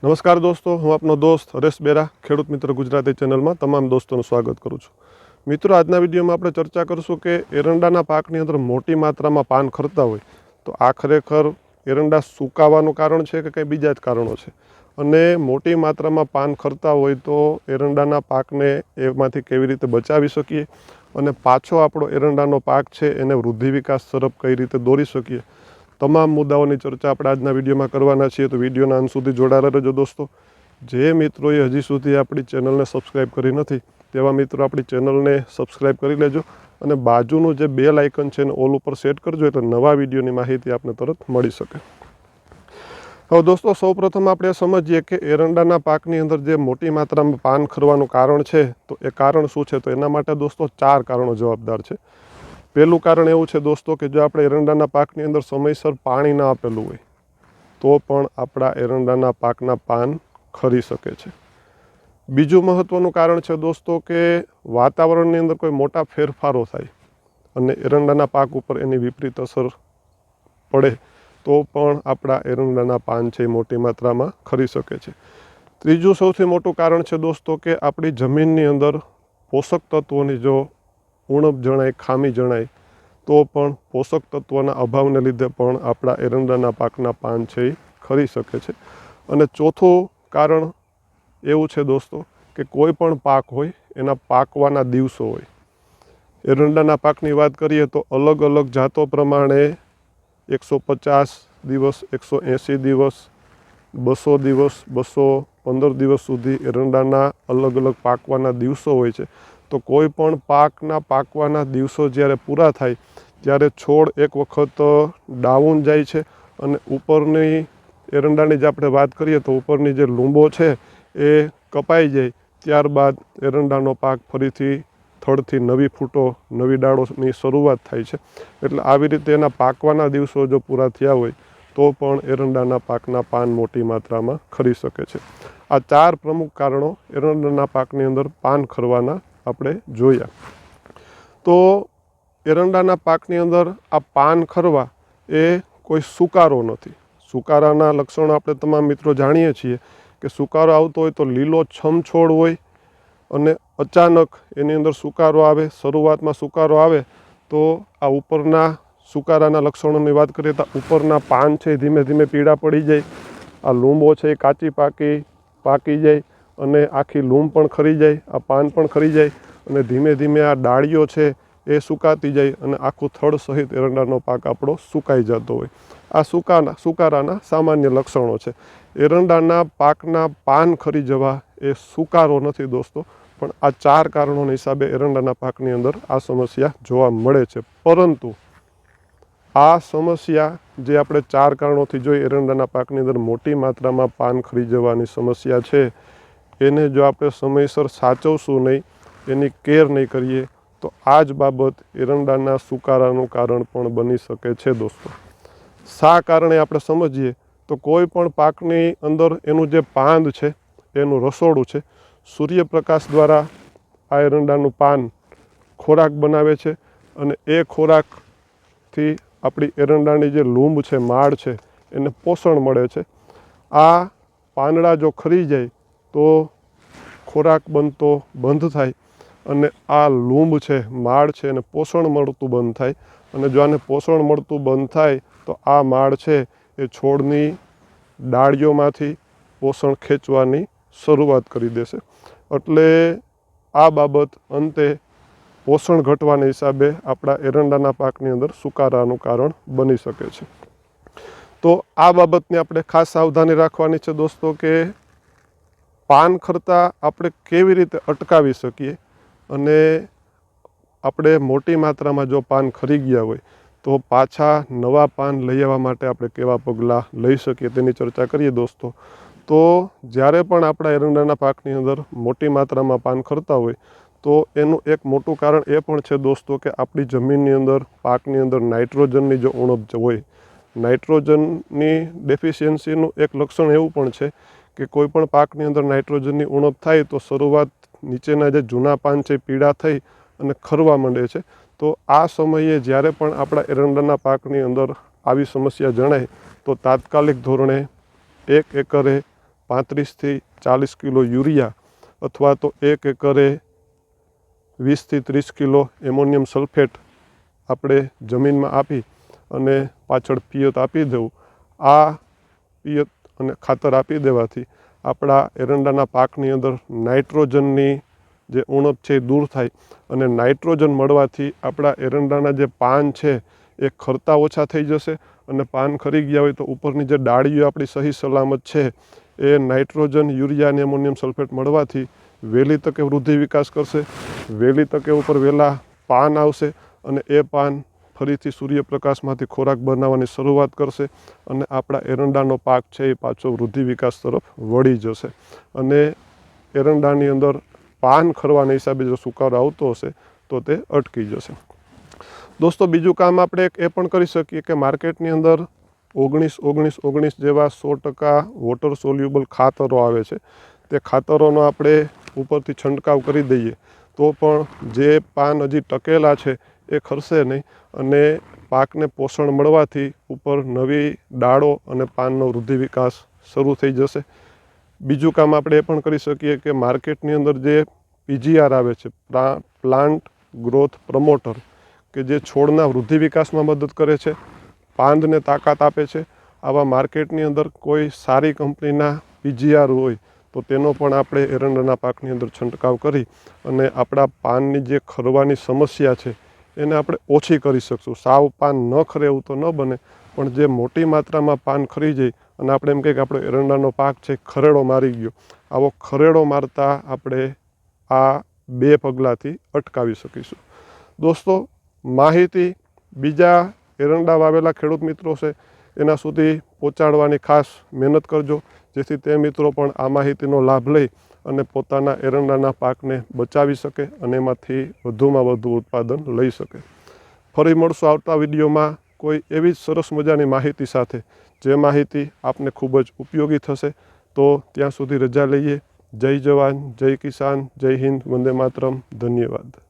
નમસ્કાર દોસ્તો, હું આપનો દોસ્ત હરેશ બેરા ખેડૂત મિત્ર ગુજરાતી ચેનલમાં તમામ દોસ્તોનું સ્વાગત કરું છું. મિત્રો, આજના વિડીયોમાં આપણે ચર્ચા કરીશું કે એરંડાના પાકની અંદર મોટી માત્રામાં પાન ખરતા હોય તો આ ખરેખર એરંડા સુકાવાનું કારણ છે કે કંઈ બીજા જ કારણો છે, અને મોટી માત્રામાં પાન ખરતા હોય તો એરંડાના પાકને એમાંથી કેવી રીતે બચાવી શકીએ અને પાછો આપણો એરંડાનો પાક છે એને વૃદ્ધિ વિકાસ તરફ કઈ રીતે દોરી શકીએ, તમામ મુદ્દાઓની ચર્ચા આપણે આજના વિડીયોમાં કરવાના છીએ. તો વિડીયોના અંત સુધી જોડાયેલા રહેજો દોસ્તો. જે મિત્રોએ હજી સુધી આપણી ચેનલને સબસ્ક્રાઈબ કરી નથી તેવા મિત્રો આપણી ચેનલને સબસ્ક્રાઈબ કરી લેજો અને બાજુનું જે બેલ આઇકન છે એને ઓલ ઉપર સેટ કરજો, એટલે નવા વિડીયોની માહિતી આપને તરત મળી શકે. હવે દોસ્તો, સૌપ્રથમ આપણે સમજીએ કે એરંડાના પાકની અંદર જે મોટી માત્રામાં પાન ખરવાનું કારણ છે તો એ કારણ શું છે. તો એના માટે દોસ્તો 4 કારણો જવાબદાર છે. પહેલું કારણ એવું છે દોસ્તો કે જો આપણે એરંડાના પાકની અંદર સમયસર પાણી ના આપેલું હોય તો પણ આપણા એરંડાના પાકના પાન ખરી શકે છે. બીજું મહત્ત્વનું કારણ છે દોસ્તો કે વાતાવરણની અંદર કોઈ મોટા ફેરફારો થાય અને એરંડાના પાક ઉપર એની વિપરીત અસર પડે તો પણ આપણા એરંડાના પાન છે એ મોટી માત્રામાં ખરી શકે છે. ત્રીજું સૌથી મોટું કારણ છે દોસ્તો કે આપણી જમીનની અંદર પોષક તત્વોની જો ઉણપ જણાય, ખામી જણાય તો પણ પોષક તત્વોના અભાવને લીધે પણ આપણા એરંડાના પાકના પાન છે એ ખરી શકે છે. અને ચોથું કારણ એવું છે દોસ્તો કે કોઈ પણ પાક હોય એના પાકવાના દિવસો હોય. એરંડાના પાકની વાત કરીએ તો અલગ અલગ જાતો પ્રમાણે 150 દિવસ, 180 દિવસ, 200 દિવસ, 215 દિવસ સુધી એરંડાના અલગ અલગ પાકવાના દિવસો હોય છે. તો કોઈ પણ પાકના પાકવાના દિવસો જ્યારે પૂરા થાય ત્યારે છોડ એક વખત ડાઉન જાય છે અને ઉપરની એરંડાની જે આપણે વાત કરીએ તો ઉપરની જે લૂંબો છે એ કપાઈ જાય. ત્યારબાદ એરંડાનો પાક ફરીથી થડથી નવી ફૂટો, નવી ડાળોની શરૂઆત થાય છે. એટલે આવી રીતે એના પાકવાના દિવસો જો પૂરા થયા હોય તો પણ એરંડાના પાકના પાન મોટી માત્રામાં ખરી શકે છે. આ 4 પ્રમુખ કારણો એરંડાના પાકની અંદર પાન ખરવાના આપણે જોયા. તો એરંડાના પાકની અંદર આ પાન ખરવા એ કોઈ સુકારો નથી. સુકારાના લક્ષણો આપણે તમામ મિત્રો જાણીએ છીએ કે સુકારો આવતો હોય તો લીલો છમ છોડ હોય અને અચાનક એની અંદર સુકારો આવે. શરૂઆતમાં સુકારો આવે તો આ ઉપરના સુકારાના લક્ષણોની વાત કરીએ તો ઉપરના પાન છે ધીમે ધીમે પીળા પડી જાય, આ લૂંબો છે એ કાચી પાકી જાય અને આખી લૂંબ પણ ખરી જાય, આ પાન પણ ખરી જાય અને ધીમે ધીમે આ ડાળીઓ છે એ સુકાતી જાય અને આખું થડ સહિત એરંડાનો પાક આપણો સુકાઈ જતો હોય. આ સુકારાના સામાન્ય લક્ષણો છે. એરંડાના પાકના પાન ખરી જવા એ સુકારો નથી દોસ્તો, પણ આ 4 કારણોના હિસાબે એરંડાના પાકની અંદર આ સમસ્યા જોવા મળે છે. પરંતુ આ સમસ્યા જે આપણે 4 કારણોથી જોઈ એરંડાના પાકની અંદર મોટી માત્રામાં પાન ખરી જવાની સમસ્યા છે, એને જો આપણે સમયસર સાચવશું નહીં, એની કેર નહીં કરીએ તો આ જ બાબત એરંડાના સુકારાનું કારણ પણ બની શકે છે દોસ્તો. શા કારણે આપણે સમજીએ તો કોઈ પણ પાકની અંદર એનું જે પાંદ છે એનું રસોડું છે, સૂર્યપ્રકાશ દ્વારા આ એરંડાનું પાન ખોરાક બનાવે છે અને એ ખોરાકથી આપણી એરંડાની જે લૂંબ છે, માળ છે, એને પોષણ મળે છે. આ પાંદડા જો ખરી જાય તો ખોરાક બનતો બંધ થાય અને આ લૂંબ છે, માળ છે, એને પોષણ મળતું બંધ થાય અને જો આને પોષણ મળતું બંધ થાય તો આ માળ છે એ છોડની ડાળીઓમાંથી પોષણ ખેંચવાની શરૂઆત કરી દેશે. એટલે આ બાબત અંતે પોષણ ઘટવાના હિસાબે આપણા એરંડાના પાકની અંદર સુકારાનું કારણ બની શકે છે. તો આ બાબતની આપણે ખાસ સાવધાની રાખવાની છે દોસ્તો કે પાન ખરતા આપણે કેવી રીતે અટકાવી શકીએ અને આપણે મોટી માત્રામાં જો પાન ખરી ગયા હોય તો પાછા નવા પાન લઈ આવવા માટે આપણે કેવા પગલાં લઈ શકીએ તેની ચર્ચા કરીએ દોસ્તો. તો જ્યારે પણ આપણા એરંડાના પાકની અંદર મોટી માત્રામાં પાન ખરતા હોય તો એનું એક મોટું કારણ એ પણ છે દોસ્તો કે આપણી જમીનની અંદર, પાકની અંદર નાઇટ્રોજનની જો ઉણપ હોય, નાઇટ્રોજનની ડેફિશિયન્સીનું એક લક્ષણ એવું પણ છે કે કોઈ પણ પાકની અંદર નાઇટ્રોજનની ઉણપ થાય તો શરૂઆત નીચેના જે જૂના પાન છે પીળા થઈ અને ખરવા માંડે છે. તો આ સમયે જ્યારે પણ આપણા એરંડાના પાકની અંદર આવી સમસ્યા જણાય તો તાત્કાલિક ધોરણે 1 એકરે 35 થી 40 કિલો યુરિયા અથવા તો 1 એકરે 20 થી 30 કિલો એમોનિયમ સલ્ફેટ આપણે જમીનમાં આપી અને પાછળ પિયત આપી દેવું. આ પિયત અને ખાતર આપી દેવાથી આપણા એરંડાના પાકની અંદર નાઇટ્રોજનની જે ઉણપ છે એ દૂર થાય અને નાઇટ્રોજન મળવાથી આપણા એરંડાના જે પાન છે એ ખરતા ઓછા થઈ જશે અને પાન ખરી ગયા હોય તો ઉપરની જે ડાળીઓ આપણી સહી સલામત છે એ નાઇટ્રોજન, યુરિયા અને એમોનિયમ સલ્ફેટ મળવાથી વહેલી તકે વૃદ્ધિ વિકાસ કરશે, વહેલી તકે ઉપર વહેલા પાન આવશે અને એ પાન ફરીથી સૂર્યપ્રકાશમાંથી ખોરાક બનાવવાની શરૂઆત કરશે અને આપણા એરંડાનો પાક છે એ પાછો વૃદ્ધિ વિકાસ તરફ વળી જશે અને એરંડાની અંદર પાન ખરવાના હિસાબે જો સુકારો આવતો હશે તો તે અટકી જશે. દોસ્તો, બીજું કામ આપણે એ પણ કરી શકીએ કે માર્કેટની અંદર 19-19-19 જેવા 100% વોટર સોલ્યુબલ ખાતરો આવે છે. તે ખાતરોનો આપણે ઉપરથી છંટકાવ કરી દઈએ તો પણ જે પાન હજી ટકેલા છે એ ખરશે નહીં અને પાકને પોષણ મળવાથી ઉપર નવી ડાળો અને પાનનો વૃદ્ધિ વિકાસ શરૂ થઈ જશે. બીજું કામ આપણે એ પણ કરી શકીએ કે માર્કેટની અંદર જે PGR આવે છે, પ્લાન્ટ ગ્રોથ પ્રમોટર, કે જે છોડના વૃદ્ધિ વિકાસમાં મદદ કરે છે, પાંદને તાકાત આપે છે, આવા માર્કેટની અંદર કોઈ સારી કંપનીના PGR હોય તો તેનો પણ આપણે એરંડાના પાકની અંદર છંટકાવ કરી અને આપણા પાનની જે ખરવાની સમસ્યા છે એને આપણે ઓછી કરી શકશું. સાવ પાન ન ખરે એવું તો ન બને, પણ જે મોટી માત્રામાં પાન ખરી જાય અને આપણે એમ કહીએ કે આપણો એરંડાનો પાક છે ખરેડો મારી ગયો, આવો ખરેડો મારતા આપણે આ 2 પગલાંથી અટકાવી શકીશું. દોસ્તો, માહિતી બીજા એરંડા વાવેલા ખેડૂત મિત્રો છે એના સુધી પહોંચાડવાની ખાસ મહેનત કરજો, જેથી તે મિત્રો પણ આ માહિતીનો લાભ લઈ અને પોતાના એરંડાના પાકને બચાવી શકે અને એમાંથી વધુમાં વધુ ઉત્પાદન લઈ શકે. ફરી મળશું આવતા વિડીયોમાં કોઈ એવી જ સરસ મજાની માહિતી સાથે, જે માહિતી આપને ખૂબ જ ઉપયોગી થશે. તો ત્યાં સુધી રજા લઈએ. જય જવાન, જય કિસાન, જય હિન્દ, વંદે માતરમ. ધન્યવાદ.